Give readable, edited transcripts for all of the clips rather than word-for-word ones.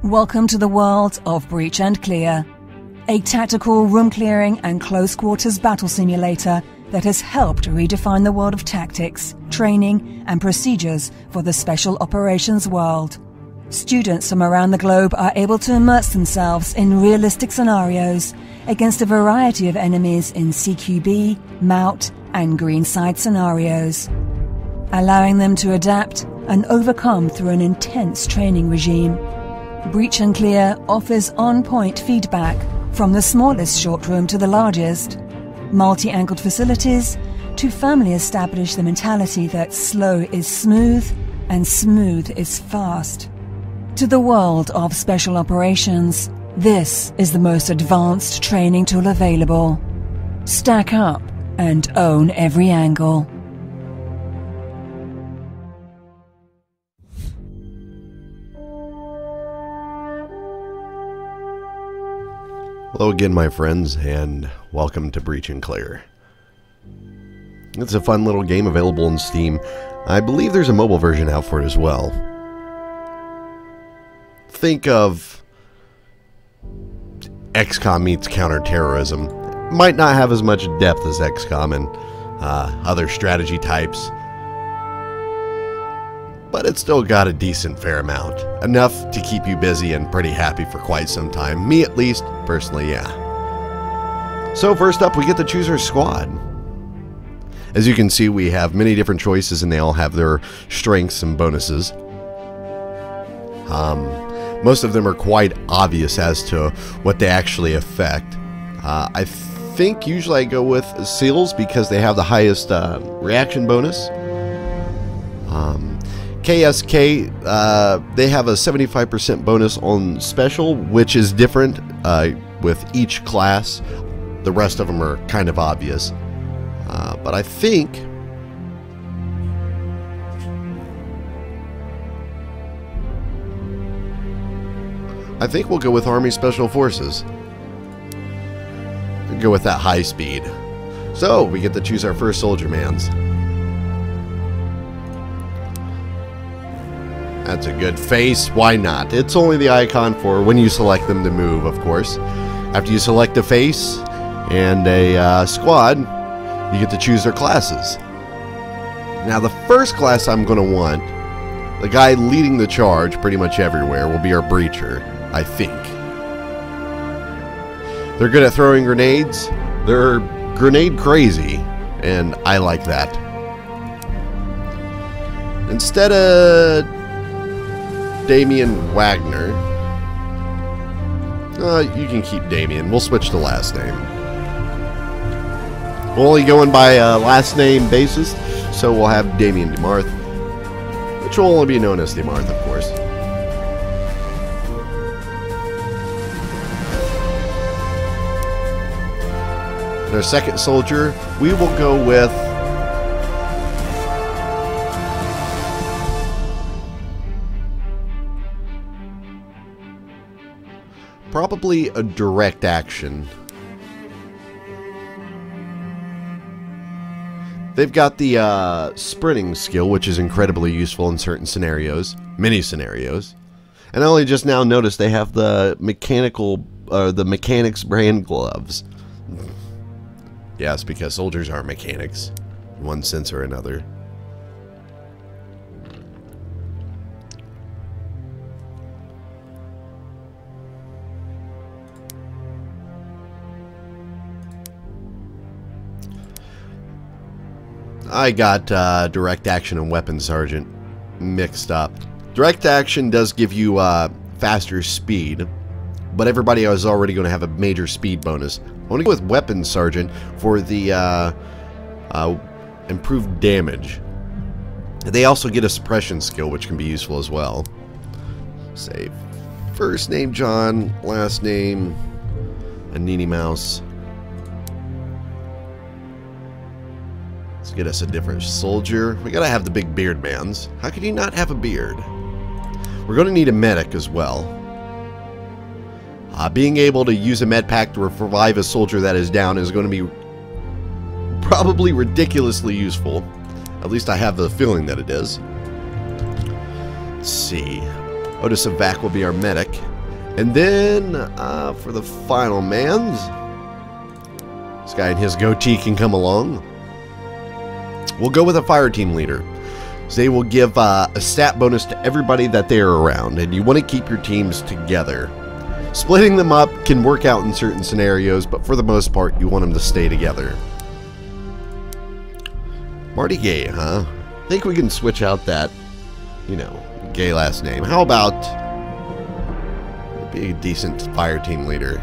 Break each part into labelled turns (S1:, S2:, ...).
S1: Welcome to the world of Breach and Clear, a tactical room clearing and close quarters battle simulator that has helped redefine the world of tactics, training and procedures for the special operations world. Students from around the globe are able to immerse themselves in realistic scenarios against a variety of enemies in CQB, MOUT and Greenside scenarios, allowing them to adapt and overcome through an intense training regime. Breach and Clear offers on-point feedback from the smallest short room to the largest, multi-angled facilities to firmly establish the mentality that slow is smooth and smooth is fast. To the world of special operations, this is the most advanced training tool available. Stack up and own every angle.
S2: Hello again, my friends, and welcome to Breach and Clear. It's a fun little game available on Steam. I believe there's a mobile version out for it as well. Think of XCOM meets counterterrorism. Might not have as much depth as XCOM and other strategy types, but it's still got a decent fair amount. Enough to keep you busy and pretty happy for quite some time. Me at least, personally, yeah. So first up, we get to choose our squad. As you can see, we have many different choices and they all have their strengths and bonuses. Most of them are quite obvious as to what they actually affect. I think usually I go with SEALs because they have the highest reaction bonus. KSK, they have a 75% bonus on special, which is different with each class. The rest of them are kind of obvious. But I think we'll go with Army Special Forces. Go with that high speed. So we get to choose our first Soldiermans. That's a good face. Why not? It's only the icon for when you select them to move, of course. After you select a face and a squad, you get to choose their classes. Now, the first class I'm going to want, the guy leading the charge pretty much everywhere, will be our Breacher, I think. They're good at throwing grenades. They're grenade crazy, and I like that. Instead of Damien Wagner, you can keep Damien. We'll switch the last name. We're only going by last name basis, so we'll have Damien DeMarth, which will only be known as DeMarth, of course. And our second soldier, we will go with probably a direct action. They've got the sprinting skill, which is incredibly useful in certain scenarios, many scenarios. And I only just now noticed they have the mechanics brand gloves. Yes, because soldiers are mechanics, in one sense or another. I got direct action and weapons sergeant mixed up. Direct action does give you faster speed, but everybody is already going to have a major speed bonus. I want to go with weapons sergeant for the improved damage. They also get a suppression skill, which can be useful as well. Say first name John, last name Anini Mouse. Let's get us a different soldier. We gotta have the big beard mans. How could you not have a beard? We're gonna need a medic as well. Being able to use a med pack to revive a soldier that is down is going to be probably ridiculously useful. At least I have the feeling that it is. Let's see. Otis and Vac will be our medic. And then, for the final mans, this guy and his goatee can come along. We'll go with a fire team leader. So they will give a stat bonus to everybody that they are around, and you want to keep your teams together. Splitting them up can work out in certain scenarios, but for the most part, you want them to stay together. Marty Gay, huh? I think we can switch out that, you know, gay last name. How about be a decent fire team leader?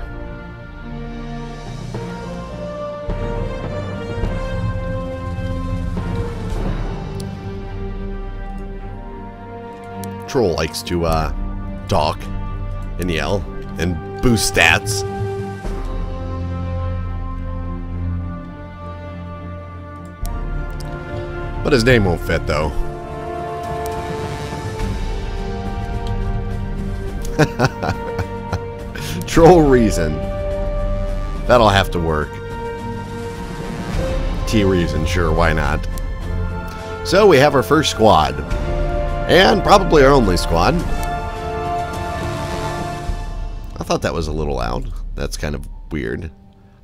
S2: Troll likes to talk and yell and boost stats. But his name won't fit, though. Troll Reason. That'll have to work. T-Reason, sure, why not? So we have our first squad. And probably our only squad. I thought that was a little loud. That's kind of weird.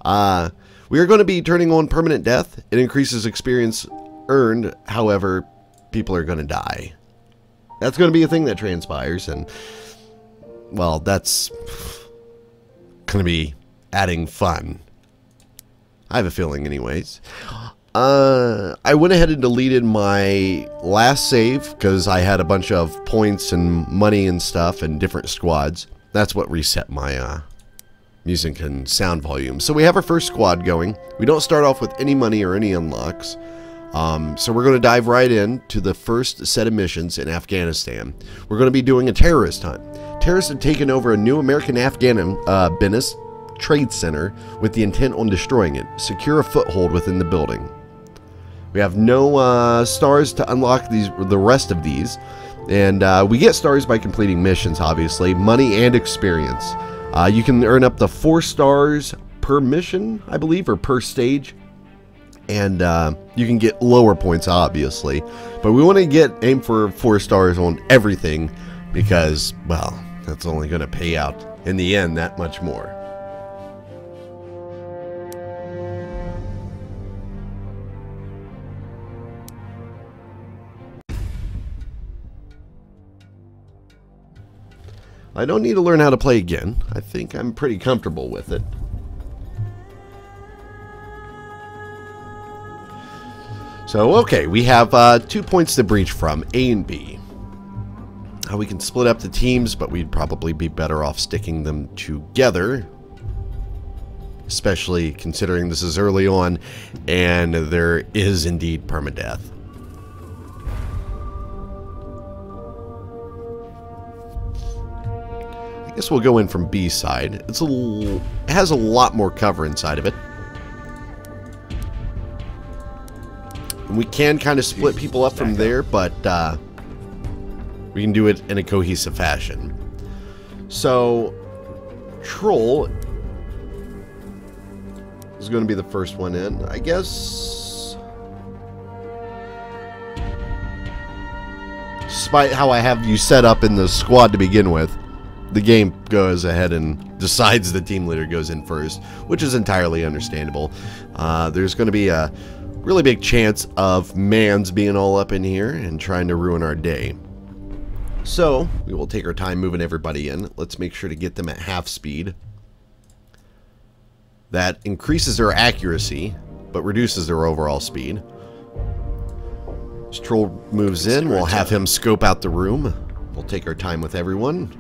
S2: We are going to be turning on permanent death. It increases experience earned. However, people are going to die. That's going to be a thing that transpires. And, well, that's going to be adding fun. I have a feeling anyways. I went ahead and deleted my last save because I had a bunch of points and money and stuff and different squads. That's what reset my music and sound volume. So we have our first squad going. We don't start off with any money or any unlocks. So we're going to dive right in to the first set of missions in Afghanistan. We're going to be doing a terrorist hunt. Terrorists have taken over a new American-Afghan business trade center with the intent on destroying it. Secure a foothold within the building. We have no stars to unlock the rest of these, and we get stars by completing missions, obviously, money and experience. You can earn up to 4 stars per mission, I believe, or per stage, and you can get lower points, obviously, but we want to aim for 4 stars on everything because, well, that's only going to pay out in the end that much more. I don't need to learn how to play again. I think I'm pretty comfortable with it. So, okay, we have 2 points to breach from, A and B. We can split up the teams, but we'd probably be better off sticking them together. Especially considering this is early on, and there is indeed permadeath. I guess we'll go in from B side. It has a lot more cover inside of it. And we can kind of split people up from there, but we can do it in a cohesive fashion. So, Troll is going to be the first one in, I guess. Despite how I have you set up in the squad to begin with, the game goes ahead and decides the team leader goes in first, which is entirely understandable. There's going to be a really big chance of mans being all up in here and trying to ruin our day. So, we will take our time moving everybody in. Let's make sure to get them at half speed. That increases their accuracy, but reduces their overall speed. As Troll moves in, we'll have him scope out the room. We'll take our time with everyone.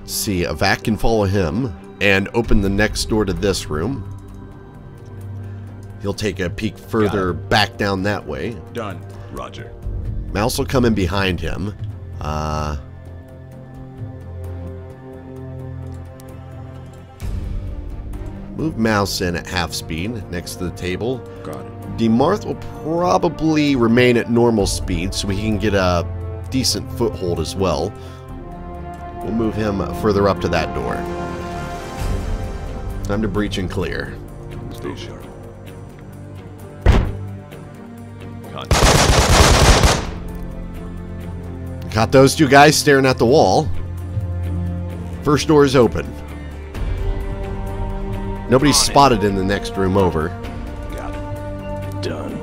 S2: Let's see, a vac can follow him and open the next door to this room. He'll take a peek further back down that way.
S3: Done. Roger.
S2: Mouse will come in behind him. Move Mouse in at half speed next to the table.
S3: Got it.
S2: Demarth will probably remain at normal speed so we can get a decent foothold as well. We'll move him further up to that door. Time to breach and clear.
S3: Stay sharp.
S2: Got those two guys staring at the wall. First door is open. Nobody's spotted in the next room over.
S3: Got it. Done.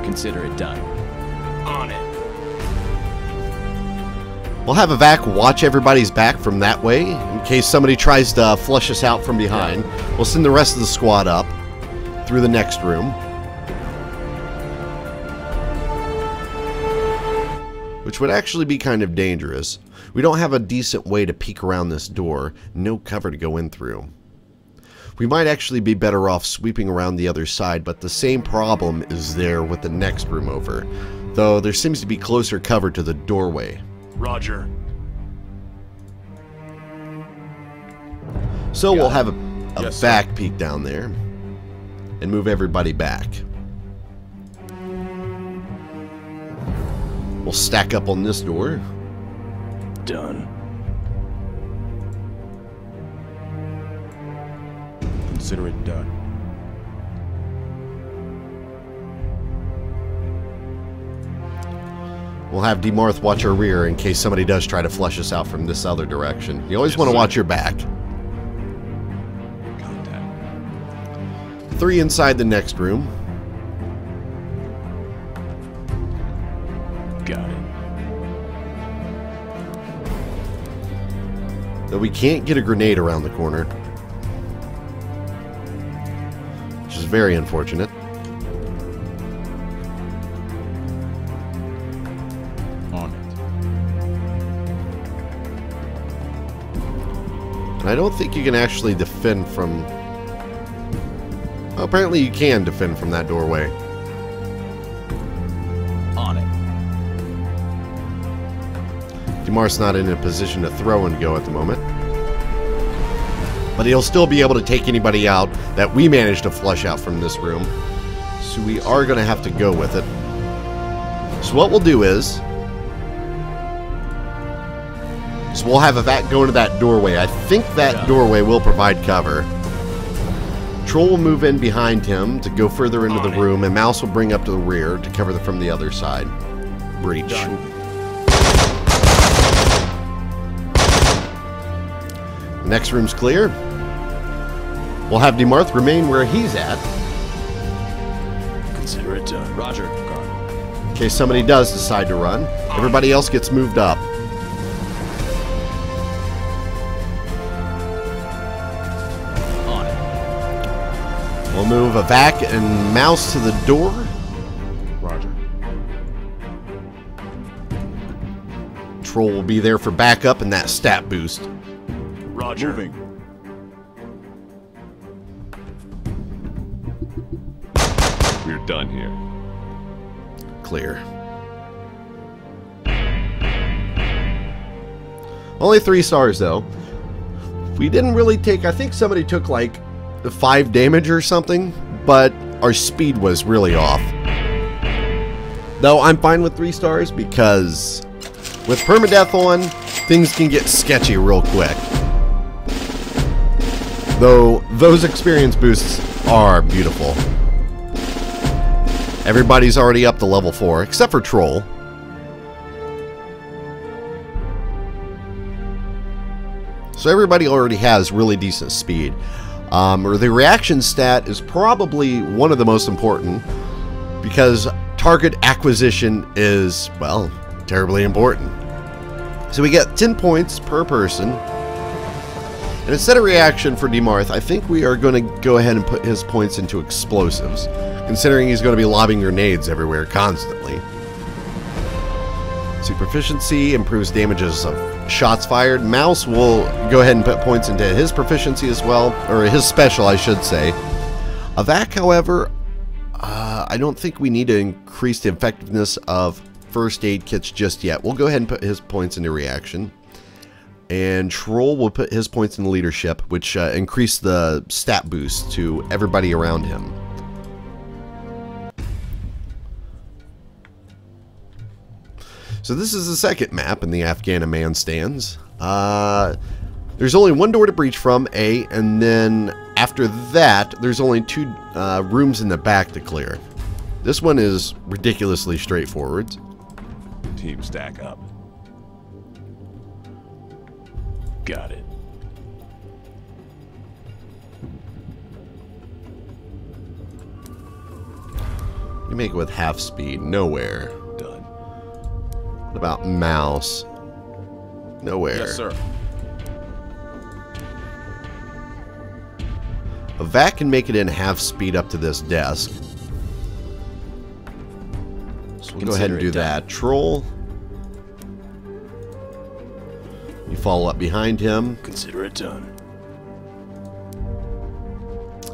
S4: Consider it done.
S3: On it.
S2: We'll have a vac watch everybody's back from that way in case somebody tries to flush us out from behind. We'll send the rest of the squad up through the next room, which would actually be kind of dangerous. We don't have a decent way to peek around this door, no cover to go in through. We might actually be better off sweeping around the other side, but the same problem is there with the next room over, though there seems to be closer cover to the doorway.
S3: Roger.
S2: So we'll have a
S3: Yes,
S2: back peek down there and move everybody back. We'll stack up on this door.
S3: Done.
S4: Consider it done.
S2: We'll have Demarth watch our rear in case somebody does try to flush us out from this other direction. You always want to watch your back.
S3: Contact.
S2: 3 inside the next room.
S3: Got it.
S2: Though we can't get a grenade around the corner, which is very unfortunate.
S4: On it.
S2: And I don't think you can actually defend from... Well, apparently you can defend from that doorway.
S4: On it.
S2: Demar's not in a position to throw and go at the moment. But he'll still be able to take anybody out that we managed to flush out from this room. So we are going to have to go with it. So what we'll do is we'll have a vac go into that doorway. I think that doorway will provide cover. Troll will move in behind him to go further into the room, and Mouse will bring up to the rear to cover from the other side. Breach. The next room's clear. We'll have Demarth remain where he's at,
S3: Consider it done.
S4: Roger. Guard.
S2: in case somebody does decide to run. Everybody else gets moved up.
S4: On it.
S2: We'll move a vac and Mouse to the door.
S4: Roger.
S2: Troll will be there for backup and that stat boost.
S3: Roger.
S4: Moving.
S3: We're done here.
S2: Clear. Only 3 stars though. We didn't really take, I think somebody took like 5 damage or something, but our speed was really off. Though I'm fine with 3 stars because with permadeath on, things can get sketchy real quick. Though those experience boosts are beautiful. Everybody's already up to level 4, except for Troll. So everybody already has really decent speed. Or the reaction stat is probably one of the most important because target acquisition is, well, terribly important. So we get 10 points per person. And instead of reaction for Demarth, I think we are going to go ahead and put his points into explosives, considering he's going to be lobbing grenades everywhere constantly. See, proficiency improves damages of shots fired. Mouse will go ahead and put points into his proficiency as well, or his special, I should say. A vac, however, I don't think we need to increase the effectiveness of first aid kits just yet. We'll go ahead and put his points into reaction. And Troll will put his points in leadership, which increase the stat boost to everybody around him. So this is the second map in the Afghanistan stands. There's only one door to breach from, A, and then after that, there's only 2 rooms in the back to clear. This one is ridiculously straightforward.
S3: Team stack up. Got it.
S2: You make it with half speed. Nowhere.
S3: Done.
S2: What about mouse? Nowhere.
S4: Yes, sir.
S2: A vac can make it in half speed up to this desk. So we'll go ahead and do that. Troll. You follow up behind him.
S3: Consider it done.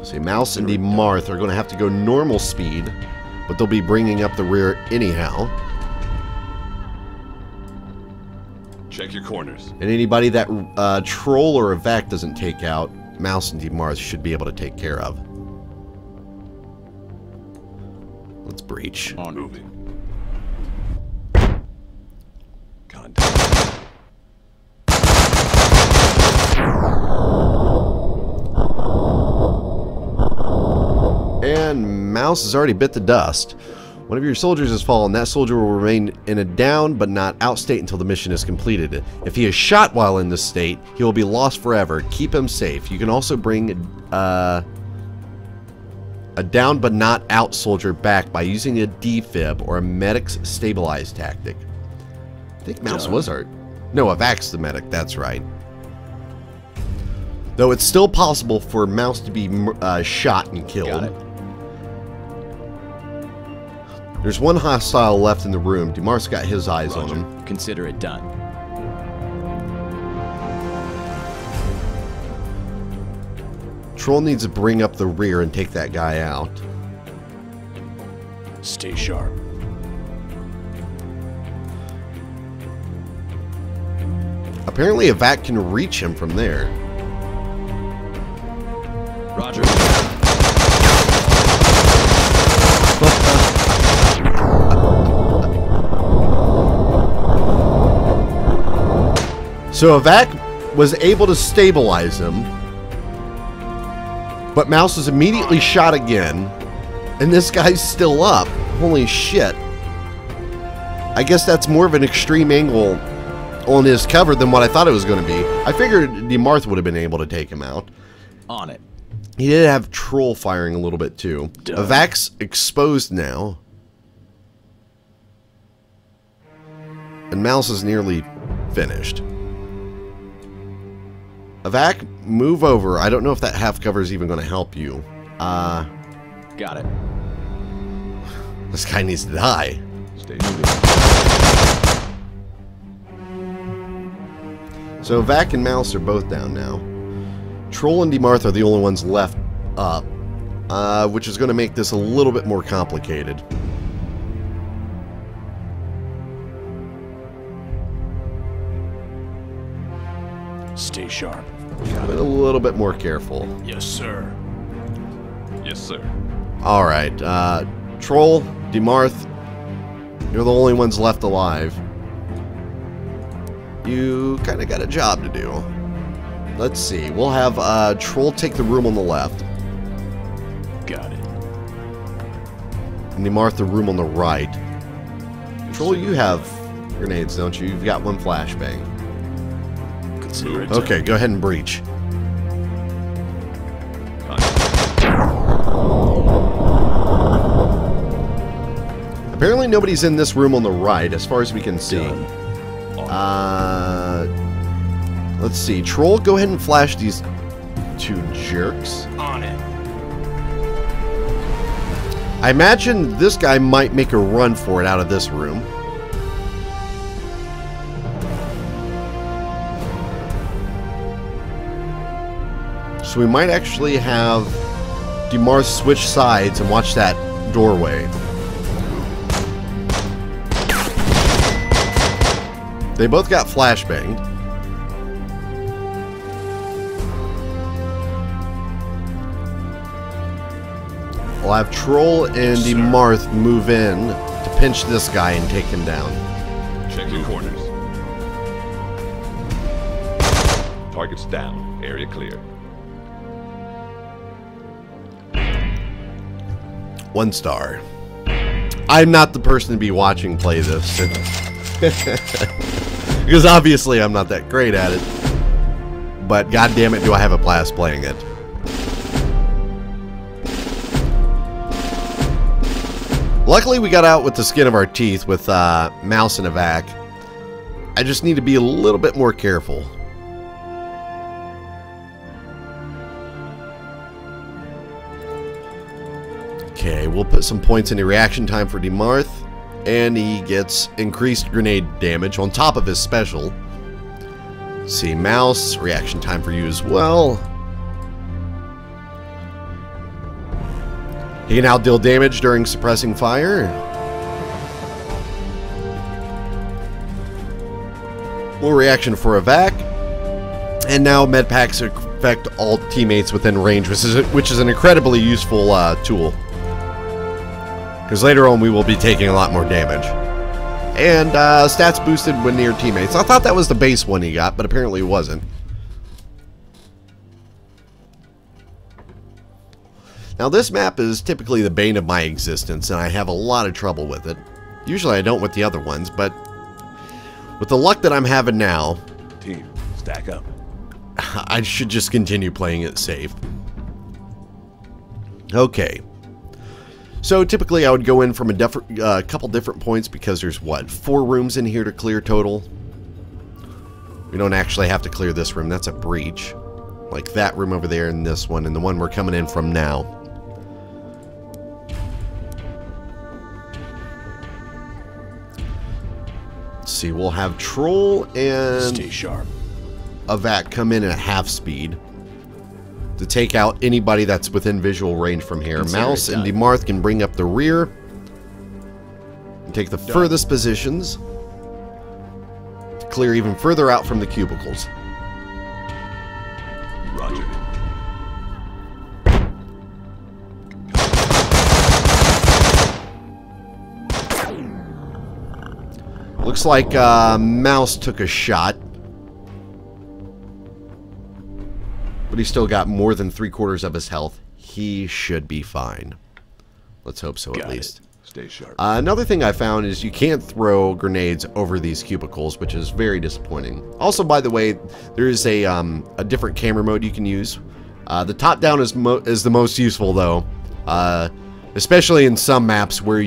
S2: See, Mouse and Demarth are going to have to go normal speed, but they'll be bringing up the rear anyhow.
S3: Check your corners.
S2: And anybody that Troll or a vac doesn't take out, Mouse and Demarth should be able to take care of. Let's breach.
S3: On moving. Contact.
S2: And Mouse has already bit the dust. One of your soldiers has fallen. That soldier will remain in a down but not out state until the mission is completed. If he is shot while in this state, he will be lost forever. Keep him safe. You can also bring a down but not out soldier back by using a defib or a medic's stabilize tactic. I think Mouse was our... No, a vac's the medic. That's right. Though it's still possible for Mouse to be shot and killed.
S4: Got it.
S2: There's one hostile left in the room. Demarth's got his eyes on him.
S4: Consider it done.
S2: Troll needs to bring up the rear and take that guy out.
S3: Stay sharp.
S2: Apparently a vac can reach him from there.
S4: Roger.
S2: So a vac was able to stabilize him, but Mouse was immediately shot again, and this guy's still up. Holy shit. I guess that's more of an extreme angle on his cover than what I thought it was going to be. I figured Demarth would have been able to take him out.
S4: On it.
S2: He did have Troll firing a little bit too.
S3: Done.
S2: A vac's exposed now. And Mouse is nearly finished. A vac, move over. I don't know if that half cover is even going to help you.
S4: Got it.
S2: This guy needs to die.
S3: Stay moving.
S2: So Vac and Mouse are both down now. Troll and Demarth are the only ones left up, which is going to make this a little bit more complicated.
S3: Stay sharp.
S2: But a little bit more careful.
S3: Yes, sir. Yes, sir.
S2: Alright, Troll, Demarth, you're the only ones left alive. You kind of got a job to do. Let's see, we'll have Troll take the room on the left,
S3: Got it.
S2: and Demarth the room on the right. Troll, you have grenades, don't you? You've got one flashbang.
S3: Consider it.
S2: Okay, go ahead and breach. Apparently nobody's in this room on the right, as far as we can see. Let's see. Troll, go ahead and flash these two jerks.
S3: On it.
S2: I imagine this guy might make a run for it out of this room. So we might actually have Demarth switch sides and watch that doorway. They both got flashbanged. We'll have Troll and Demarth move in to pinch this guy and take him down.
S3: Check your corners.
S5: Targets down. Area clear.
S2: 1 star. I'm not the person to be watching play this. Because obviously I'm not that great at it. But god damn it, do I have a blast playing it. Luckily we got out with the skin of our teeth with Mouse and Evac. I just need to be a little bit more careful. Okay, we'll put some points into reaction time for Demarth, and he gets increased grenade damage on top of his special. Let's see, Mouse, reaction time for you as well. He can now deal damage during suppressing fire. More reaction for Evac. And now med packs affect all teammates within range, which is an incredibly useful tool. Because later on we will be taking a lot more damage. And stats boosted when near teammates. I thought that was the base one he got, but apparently it wasn't. Now this map is typically the bane of my existence, and I have a lot of trouble with it. Usually I don't with the other ones, but with the luck that I'm having now,
S3: Team, stack up.
S2: I should just continue playing it safe. Okay. So typically I would go in from a couple different points because there's, what, 4 rooms in here to clear total? We don't actually have to clear this room. That's a breach. Like that room over there and this one and the one we're coming in from now. Let's see, we'll have Troll and
S3: Stay sharp.
S2: Evac come in at half speed to take out anybody that's within visual range from here. Mouse and Demarth can bring up the rear and take the furthest positions to clear even further out from the cubicles.
S3: Roger.
S2: Looks like Mouse took a shot, but he still got more than 3/4 of his health. He should be fine. Let's hope so, at least.
S3: Stay sharp.
S2: Another thing I found is you can't throw grenades over these cubicles, which is very disappointing. Also, by the way, there is a different camera mode you can use. The top-down is the most useful, though, especially in some maps where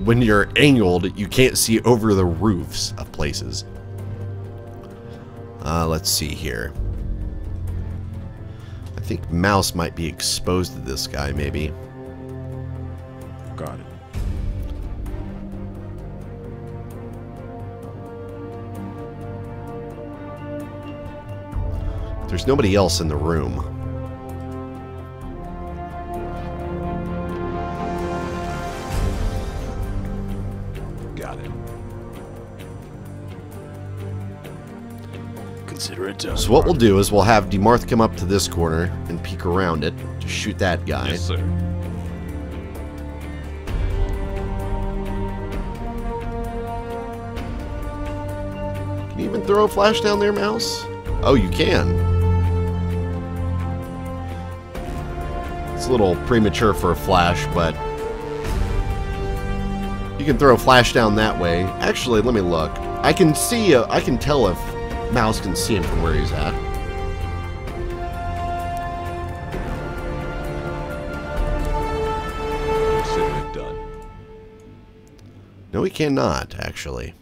S2: when you're angled, you can't see over the roofs of places. Let's see here. I think Mouse might be exposed to this guy, maybe.
S3: Got it.
S2: There's nobody else in the room.
S3: Got it. Consider it done.
S2: So what we'll do is we'll have Demarth come up to this corner and peek around it to shoot that guy.
S5: Yes, sir.
S2: Can you even throw a flash down there, Mouse? Oh, you can. It's a little premature for a flash, but you can throw a flash down that way. Actually, let me look. I can tell if Mouse can see him from where he's at.
S5: Consider it done.
S2: No, he cannot, actually.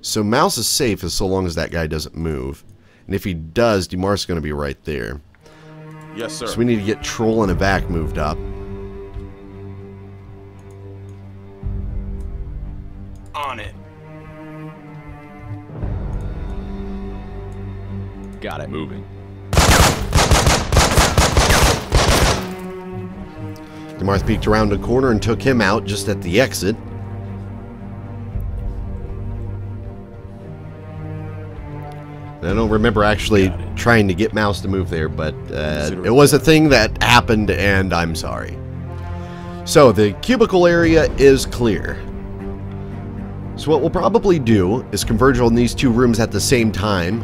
S2: So Mouse is safe as so long as that guy doesn't move. And if he does, Demarth's going to be right there.
S5: Yes, sir.
S2: So we need to get Troll and Evac moved up.
S3: On it.
S4: Got it.
S5: Moving.
S2: Demarth peeked around the corner and took him out just at the exit. I don't remember actually trying to get Mouse to move there, but it was a thing that happened, and I'm sorry. So the cubicle area is clear. So what we'll probably do is converge on these 2 rooms at the same time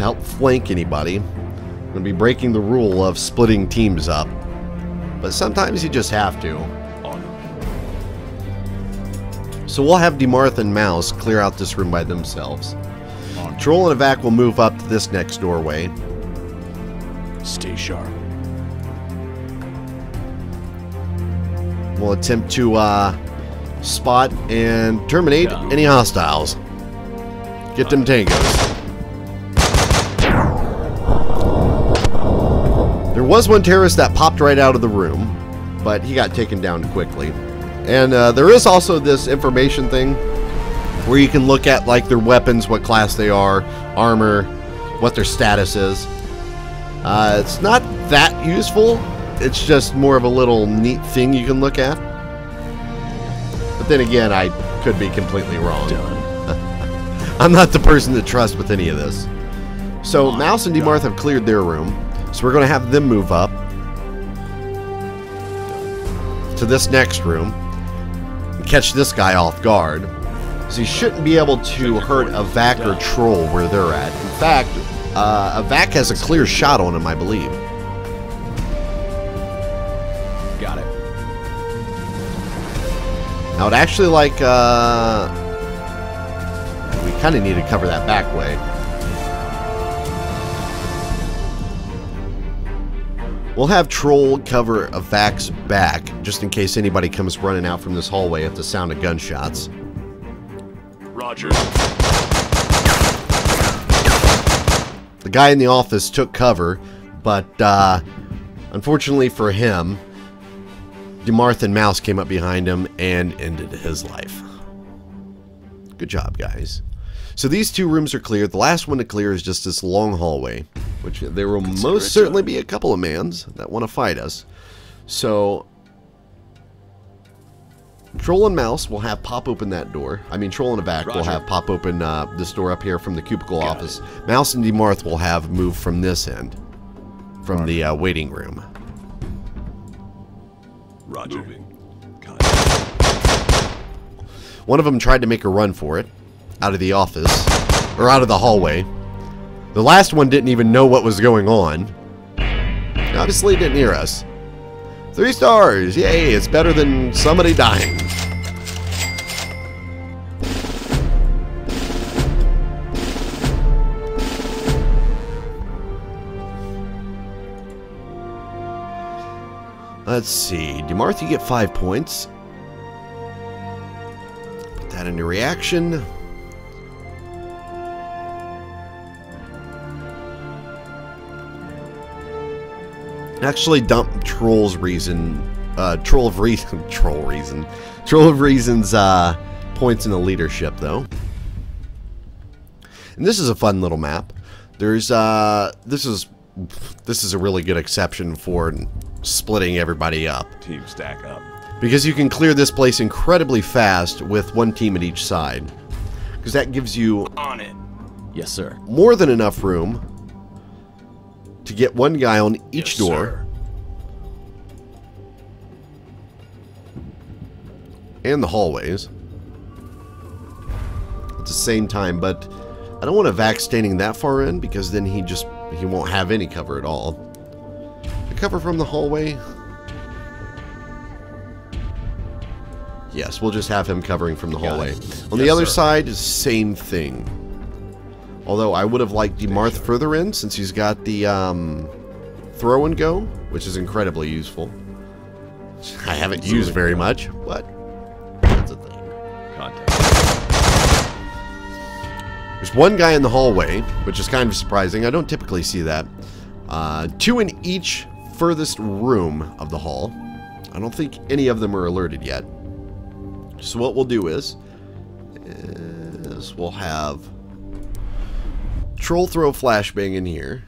S2: to help flank anybody. I'm going to be breaking the rule of splitting teams up. But sometimes you just have to.
S3: On it.
S2: So we'll have Demarth and Mouse clear out this room by themselves. Troll and Evac will move up to this next doorway.
S3: Stay sharp.
S2: We'll attempt to spot and terminate any hostiles. Get them tangos. There was one terrorist that popped right out of the room, but he got taken down quickly. And there is also this information thing where you can look at like their weapons, what class they are, armor, what their status is. It's not that useful. It's just more of a little neat thing you can look at. But then again, I could be completely wrong. I'm not the person to trust with any of this. So Mouse and Demarth have cleared their room. So we're going to have them move up to this next room and catch this guy off guard. So he shouldn't be able to hurt a Vac or Troll where they're at. In fact, a Vac has a clear shot on him, I believe.
S4: Got it.
S2: I would actually like, we kind of need to cover that back way. We'll have Troll cover a Vac's back, just in case anybody comes running out from this hallway at the sound of gunshots.
S3: Roger.
S2: The guy in the office took cover, but unfortunately for him, Demarth and Mouse came up behind him and ended his life. Good job, guys. So these two rooms are cleared. The last one to clear is just this long hallway, which there will most certainly be a couple of mans that want to fight us. So Troll and Mouse will have pop open that door. I mean, Troll and Evac will have pop open this door up here from the cubicle office. Mouse and Demarth will have moved from this end, from the waiting room.
S3: Roger.
S2: One of them tried to make a run for it, out of the office, or out of the hallway. The last one didn't even know what was going on. Obviously didn't hear us. 3 stars! Yay, it's better than somebody dying. Let's see. Demarth, you get 5 points. Put that into reaction. Actually dump Troll's reason, Troll of Reason's points in the leadership, though. And this is a fun little map. There's this is a really good exception for splitting everybody up.
S3: Team stack up.
S2: Because you can clear this place incredibly fast with one team at each side. Because that gives you
S3: On it.
S4: Yes, sir.
S2: more than enough room to get one guy on each door.
S3: Sir.
S2: And the hallways at the same time, but I don't want a Vac standing that far in because then he won't have any cover at all. The cover from the hallway, yes, we'll just have him covering from the hallway. On the other side is same thing, although I would have liked Demarth further in since he's got the throw and go, which is incredibly useful. I haven't used very much, but that's a thing.
S5: Contact.
S2: There's one guy in the hallway, which is kind of surprising. I don't typically see that. 2 in each furthest room of the hall. I don't think any of them are alerted yet. So what we'll do is we'll have Troll throw flashbang in here.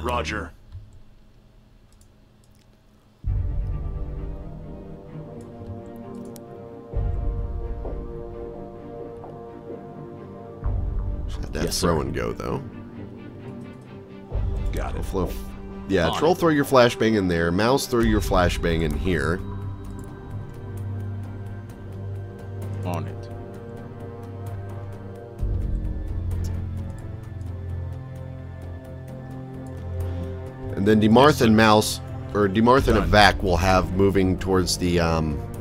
S3: Roger.
S2: That
S4: Yes,
S2: throw
S4: sir.
S2: and go though.
S3: Got it.
S2: Yeah,
S4: On
S2: Troll
S4: it.
S2: throw your flashbang in there. Mouse throw your flashbang in here.
S4: On it.
S2: And then Demarth and Mouse, or Demarth and Evac will have moving towards the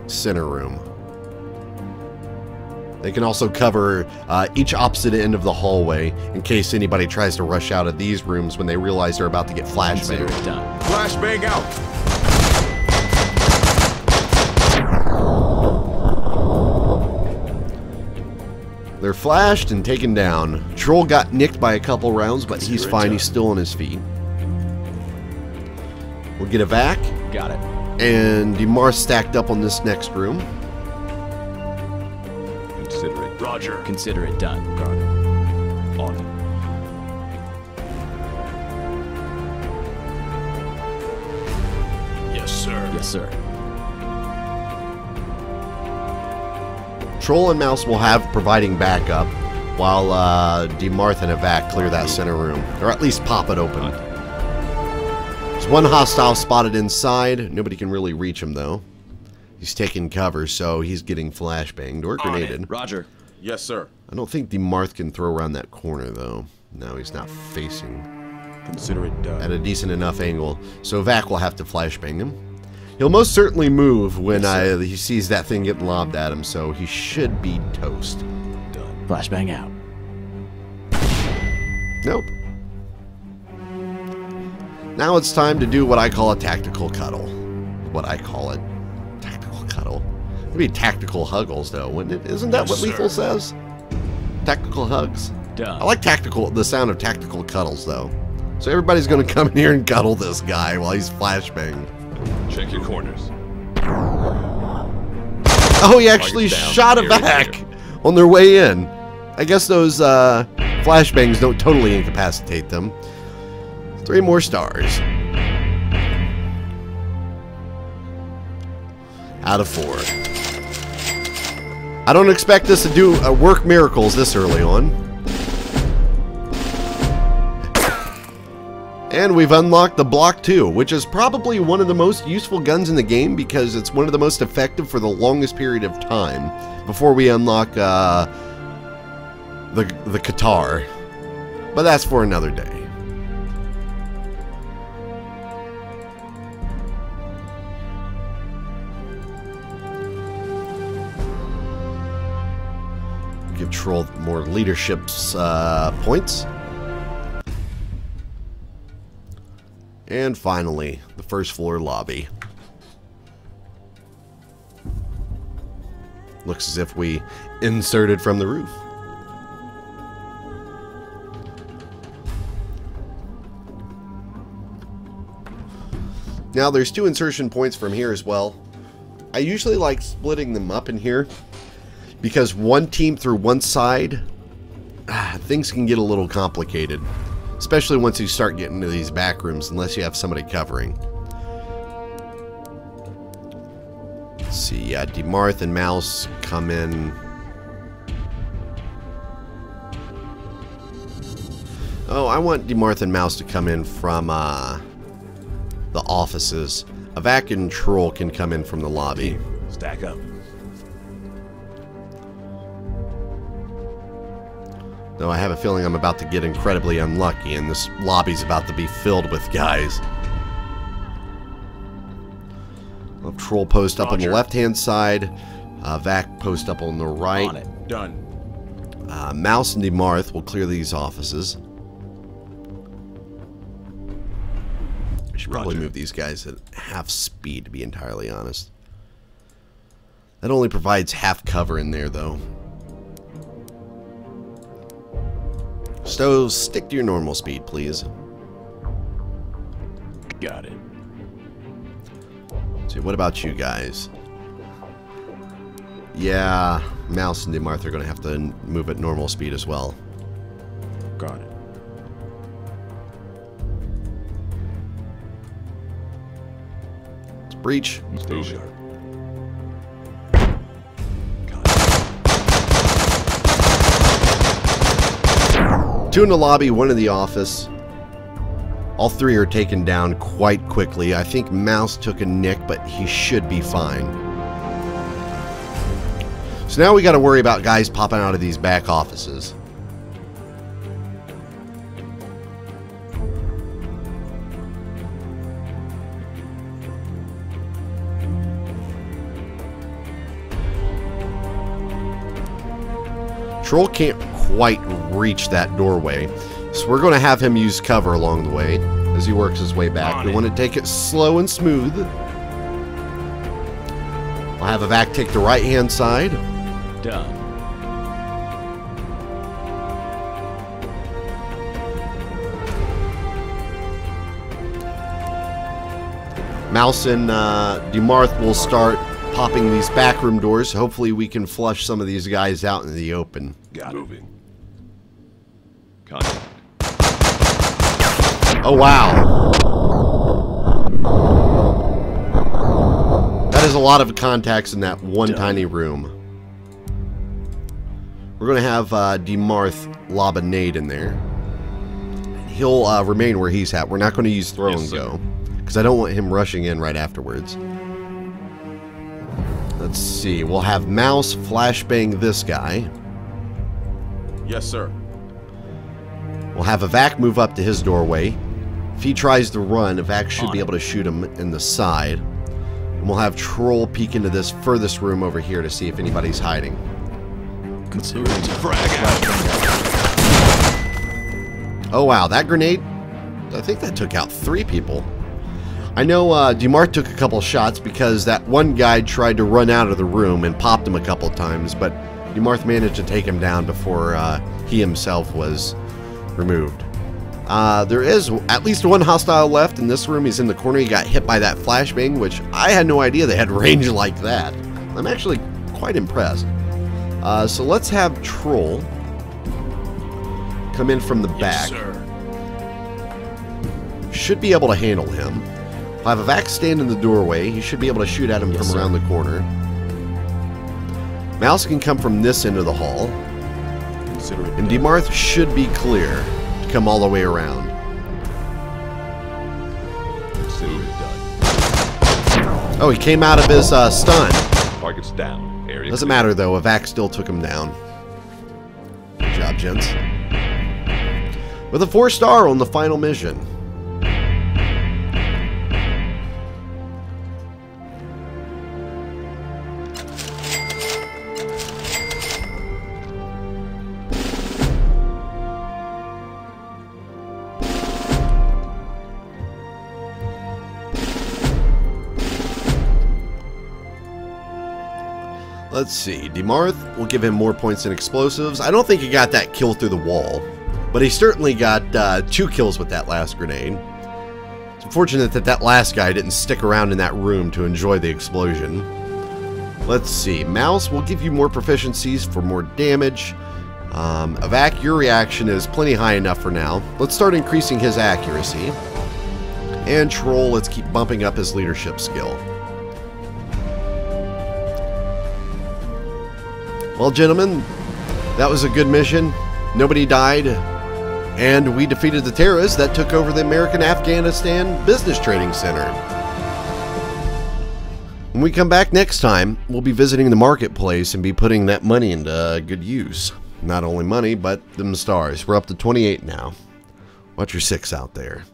S2: center room. They can also cover each opposite end of the hallway in case anybody tries to rush out of these rooms when they realize they're about to get flashbanged.
S5: Flashbang out.
S2: They're flashed and taken down. Troll got nicked by a couple rounds, but he's fine. He's still on his feet. We'll get Evac.
S4: Got it.
S2: And Demarth stacked up on this next room.
S5: Consider it.
S3: Roger.
S4: Consider it done.
S5: Got it. On it.
S3: Yes, sir.
S4: Yes, sir.
S2: Troll and Mouse will have providing backup while Demarth and Evac clear that center room. Or at least pop it open. There's one hostile spotted inside. Nobody can really reach him, though. He's taking cover, so he's getting flashbanged or grenaded.
S4: Roger.
S5: Yes, sir.
S2: I don't think Demarth can throw around that corner, though. No, he's not facing
S5: Consider it done.
S2: at a decent enough angle. So Evac will have to flashbang him. He'll most certainly move when he sees that thing getting lobbed at him, so he should be toast.
S5: Done.
S4: Flashbang out.
S2: Nope. Now it's time to do what I call a tactical cuddle. What I call it. Tactical cuddle. It'd be tactical huggles, though, wouldn't it? Isn't that what Lethal says? Tactical hugs?
S4: Done.
S2: I like the sound of tactical cuddles, though. So everybody's going to come in here and cuddle this guy while he's flashbanged.
S5: Check your corners.
S2: Oh, he actually shot a back on their way in. I guess those flashbangs don't totally incapacitate them. 3 more stars. Out of 4. I don't expect us to do work miracles this early on. And we've unlocked the Block 2, which is probably one of the most useful guns in the game because it's one of the most effective for the longest period of time before we unlock the Qatar. But that's for another day. Give Troll more leadership points. And finally, the first floor lobby. Looks as if we inserted from the roof. Now there's 2 insertion points from here as well. I usually like splitting them up in here because one team through one side, things can get a little complicated. Especially once you start getting into these back rooms, unless you have somebody covering. Let's see, yeah, Demarth and Mouse come in. Oh, I want Demarth and Mouse to come in from the offices. Evac and Troll can come in from the lobby.
S3: Stack up.
S2: Though I have a feeling I'm about to get incredibly unlucky and this lobby's about to be filled with guys. I'll have Troll post up on the left-hand side. Vac post up on the right.
S5: On it. Done.
S2: Mouse and Demarth will clear these offices. I should probably move these guys at half speed, to be entirely honest. That only provides half cover in there, though. So, stick to your normal speed, please.
S3: Got it.
S2: So, what about you guys? Yeah, Mouse and Demarth are going to have to move at normal speed as well.
S5: Got it.
S2: Let's breach.
S5: Stay sharp.
S2: Two in the lobby, one in the office. All 3 are taken down quite quickly. I think Mouse took a nick, but he should be fine. So now we got to worry about guys popping out of these back offices. Troll can't quite reach that doorway, so we're going to have him use cover along the way as he works his way back. We want to take it slow and smooth. We'll have Evac take the right-hand side.
S4: Done.
S2: Mouse and Demarth will start popping these backroom doors. Hopefully we can flush some of these guys out in the open.
S5: Got moving. Contact.
S2: Oh, wow. That is a lot of contacts in that one tiny room. We're going to have Demarth lob a nade in there. He'll remain where he's at. We're not going to use throw and go, because I don't want him rushing in right afterwards. Let's see. We'll have Mouse flashbang this guy.
S5: Yes, sir.
S2: We'll have Evac move up to his doorway. If he tries to run, Evac should be able to shoot him in the side. And we'll have Troll peek into this furthest room over here to see if anybody's hiding.
S4: Consider it
S5: Frag out.
S2: Oh, wow. That grenade, I think that took out 3 people. I know Demarth took a couple shots because that one guy tried to run out of the room and popped him a couple times, but Demarth managed to take him down before he himself was removed. There is at least one hostile left in this room. He's in the corner. He got hit by that flashbang, which I had no idea they had range like that. I'm actually quite impressed. So let's have Troll come in from the back.
S3: Yes, sir.
S2: Should be able to handle him. I'll have Evac stand in the doorway. He should be able to shoot at him from around the corner. Mouse can come from this end of the hall.
S5: Consider it
S2: And
S5: done.
S2: Demarth should be clear to come all the way around.
S5: Consider it done.
S2: Oh, he came out of his stun.
S5: Target's down. Area
S2: Doesn't
S5: clear.
S2: matter, though. Evac still took him down. Good job, gents. With a 4-star on the final mission. Let's see. Demarth will give him more points in explosives. I don't think he got that kill through the wall, but he certainly got 2 kills with that last grenade. It's unfortunate that that last guy didn't stick around in that room to enjoy the explosion. Let's see. Mouse will give you more proficiencies for more damage. Evac, your reaction is plenty high enough for now. Let's start increasing his accuracy. And Troll, let's keep bumping up his leadership skill. Well, gentlemen, that was a good mission. Nobody died, and we defeated the terrorists that took over the American-Afghanistan Business Trading Center. When we come back next time, we'll be visiting the marketplace and be putting that money into good use. Not only money, but them stars. We're up to 28 now. Watch your 6 out there.